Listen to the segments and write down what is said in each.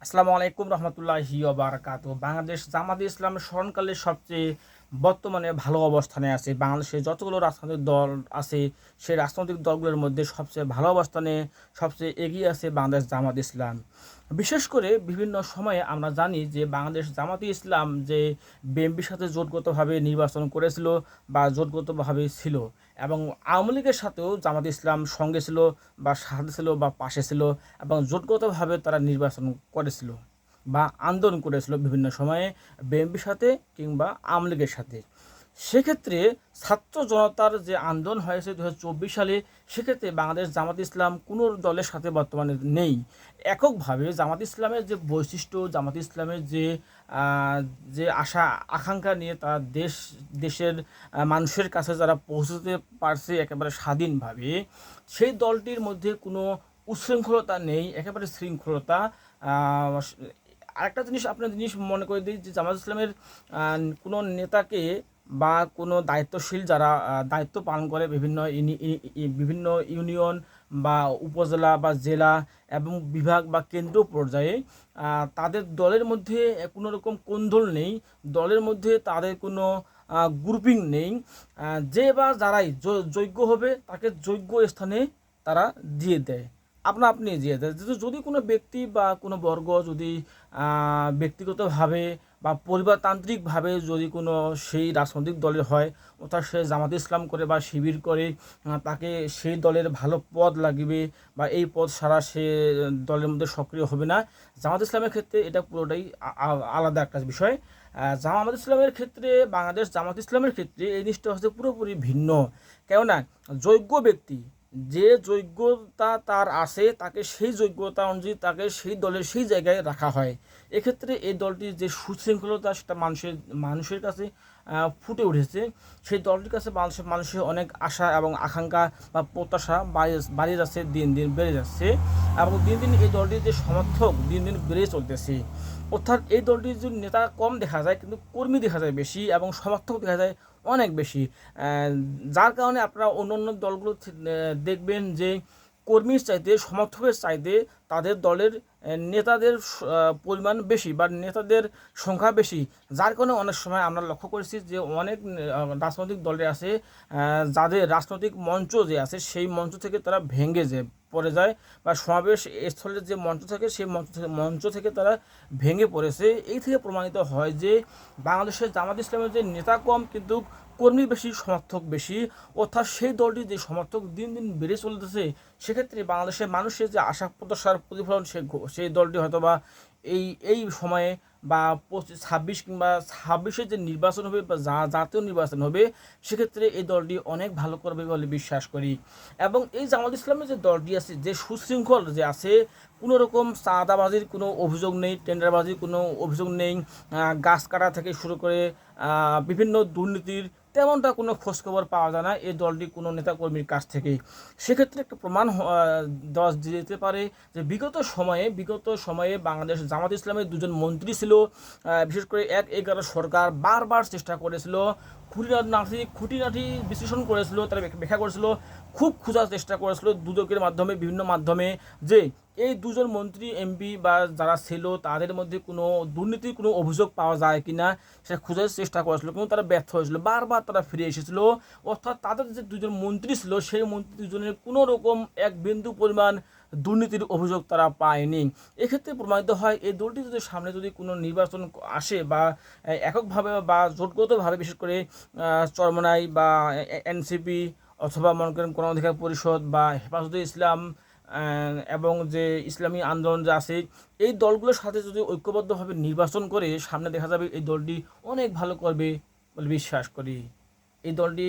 আসসালামু আলাইকুম রহমতুল্লাহি ওয়া বারাকাতুহু। বাংলাদেশ জামাতে ইসলাম স্মরণকালের সবচেয়ে বর্তমানে ভালো অবস্থানে আছে। বাংলাদেশে যতগুলো রাজনৈতিক দল আছে, সেই রাজনৈতিক দলগুলোর মধ্যে সবচেয়ে ভালো অবস্থানে, সবচেয়ে এগিয়ে আছে বাংলাদেশ জামাত ইসলাম। বিশেষ করে বিভিন্ন সময়ে আমরা জানি যে বাংলাদেশ জামাতে ইসলাম যে বিএনপির সাথে জোটগতভাবে নির্বাচন করেছিল বা জোটগতভাবে ছিল, এবং আওয়ামী লীগের সাথেও জামাত ইসলাম সঙ্গে ছিল বা সাথে ছিল বা পাশে ছিল, এবং জোটগতভাবে তারা নির্বাচন করেছিল বা আন্দোলন করেছিল বিভিন্ন সময়ে বিএনপির সাথে কিংবা আওয়ামী লীগের সাথে। সেক্ষেত্রে ছাত্র জনতার যে আন্দোলন হয়েছে 2024 সালে, সেক্ষেত্রে বাংলাদেশ জামাত ইসলাম কোনো দলের সাথে বর্তমানে নেই। এককভাবে জামাত ইসলামের যে বৈশিষ্ট্য, জামাত ইসলামের যে আশা আকাঙ্ক্ষা নিয়ে তারা দেশের মানুষের কাছে যারা পৌঁছতে পারছে একেবারে স্বাধীনভাবে, সেই দলটির মধ্যে কোনো উচ্ছৃঙ্খলতা নেই, একেবারে শৃঙ্খলতা। আরেকটা জিনিস আপনার জিনিস মনে করে দিই যে জামাত ইসলামের কোনো নেতাকে বা কোনো দায়িত্বশীল যারা দায়িত্ব পালন করে বিভিন্ন ইউনিয়ন বা উপজেলা বা জেলা এবং বিভাগ বা কেন্দ্র পর্যায়ে, তাদের দলের মধ্যে কোনো রকম কোন্দল নেই, দলের মধ্যে তাদের কোনো গ্রুপিং নেই। যে বা যারাই যোগ্য হবে তাকে যোগ্য স্থানে তারা দিয়ে দেয়, আপনি দিয়ে দেয়। যদি কোনো ব্যক্তি বা কোনো বর্গ যদি ব্যক্তিগতভাবে বা পরিবারতান্ত্রিকভাবে যদি কোনো সেই রাজনৈতিক দলের হয়, অর্থাৎ সে জামাত ইসলাম করে বা শিবির করে, তাকে সেই দলের ভালো পদ লাগবে বা এই পদ ছাড়া সে দলের মধ্যে সক্রিয় হবে না। জামাত ইসলামের ক্ষেত্রে এটা পুরোটাই আলাদা একটা বিষয়। জামাত ইসলামের ক্ষেত্রে, বাংলাদেশ জামাত ইসলামের ক্ষেত্রে এই জিনিসটা হচ্ছে পুরোপুরি ভিন্ন। কেননা যোগ্য ব্যক্তি, যে যোগ্যতা তার আছে, তাকে সেই যোগ্যতা অনুযায়ী তাকে সেই দলের সেই জায়গায় রাখা হয়। এক্ষেত্রে এই দলটির যে সুশৃঙ্খলতা, সেটা মানুষের কাছে ফুটে উঠেছে। সেই দলটির কাছে মানুষের অনেক আশা এবং আকাঙ্ক্ষা বা প্রত্যাশা বাড়িয়ে যাচ্ছে, দিন দিন বেড়ে যাচ্ছে, এবং দিন দিন এই দলটির যে সমর্থক দিন দিন বেড়ে চলতেছে। অর্থাৎ এই দলটির যে নেতা কম দেখা যায়, কিন্তু কর্মী দেখা যায় বেশি এবং সমর্থক দেখা যায় অনেক বেশি। যার কারণে আপনারা অন্য অন্য দলগুলো দেখবেন যে কর্মীর চাইতে, সমর্থকের চাইতে তাদের দলের নেতাদের পরিমাণ বেশি বা নেতাদের সংখ্যা বেশি। যার কারণে অনেক সময় আমরা লক্ষ্য করেছি যে অনেক রাজনৈতিক দলে আছে যাদের রাজনৈতিক মঞ্চ যে আছে, সেই মঞ্চ থেকে তারা ভেঙে পড়ে যায়, বা সমাবেশ স্থলের যে মঞ্চ থাকে সেই মঞ্চ থেকে তারা ভেঙে পড়েছে। এই থেকে প্রমাণিত হয় যে বাংলাদেশের জামাত ইসলামের যে নেতা কম কিন্তু কর্মী বেশি, সমর্থক বেশি। অর্থাৎ সেই দলটির যে সমর্থক দিন দিন বেড়ে চলতেছে, সেক্ষেত্রে বাংলাদেশের মানুষের যে আশা প্রত্যাশার প্রতিফলন সেই দলটি হয়তো বা এই সময়ে বা 26 কিংবা 26-এর যে নির্বাচন হবে বা জাতীয় নির্বাচন হবে, সেক্ষেত্রে এই দলটি অনেক ভালো করবে বলে বিশ্বাস করি। এবং এই জামাত ইসলামের যে দলটি আছে, যে সুশৃঙ্খল যে আছে, কোনো রকম চাঁদাবাজির কোনো অভিযোগ নেই, টেন্ডারবাজির কোনো অভিযোগ নেই, গাছ কাটা থেকে শুরু করে বিভিন্ন দুর্নীতির তেমনটা কোনো খোঁজখবর পাওয়া যায় না এই দলটি কোনো নেতাকর্মীর কাছ থেকেই। সেক্ষেত্রে একটা প্রমাণ দেওয়া যেতে পারে যে বিগত সময়ে বাংলাদেশ জামাত ইসলামের দুজন মন্ত্রী ছিল। বিশেষ করে 1-11 সরকার বারবার চেষ্টা করেছিল, খুঁটিনাটি বিশ্লেষণ করেছিল, তারা ব্যাখ্যা করেছিল, খুব খোঁজার চেষ্টা করেছিল দুদকের মাধ্যমে, বিভিন্ন মাধ্যমে, যে এই দুজন মন্ত্রী এমপি বা যারা ছিল তাদের মধ্যে কোনো দুর্নীতির কোনো অভিযোগ পাওয়া যায় কিনা, সেটা খোঁজার চেষ্টা করেছিল, কিন্তু তারা ব্যর্থ হয়েছিল। বারবার তারা ফিরে এসেছিল। অর্থাৎ তাদের যে দুজন মন্ত্রী ছিল, সেই মন্ত্রী দুজনের কোনো রকম এক বিন্দু পরিমাণ দুর্নীতির অভিযোগ তারা পায়নি। এক্ষেত্রে প্রমাণিত হয় এই দলটি যদি সামনে যদি কোনো নির্বাচন আসে বা এককভাবে বা জোটগতভাবে, বিশেষ করে চরমোনাই বা এনসিপি অথবা মনে করেন গণ অধিকার পরিষদ বা হেফাজতে ইসলাম এবং যে ইসলামী আন্দোলন যে আছে, এই দলগুলোর সাথে যদি ঐক্যবদ্ধভাবে নির্বাচন করে, সামনে দেখা যাবে এই দলটি অনেক ভালো করবে বলে বিশ্বাস করি। এই দলটি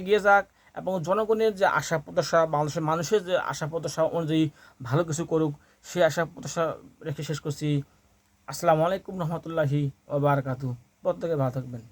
এগিয়ে যাক এবং জনগণের যে আশা প্রত্যাশা, বাংলাদেশের মানুষের যে আশা প্রত্যাশা অনুযায়ী ভালো কিছু করুক, সেই আশা প্রত্যাশা রেখে শেষ করছি। আসসালামু আলাইকুম রহমতুল্লাহি ওয়া বারাকাতুহু। প্রত্যেকে ভালো থাকবেন।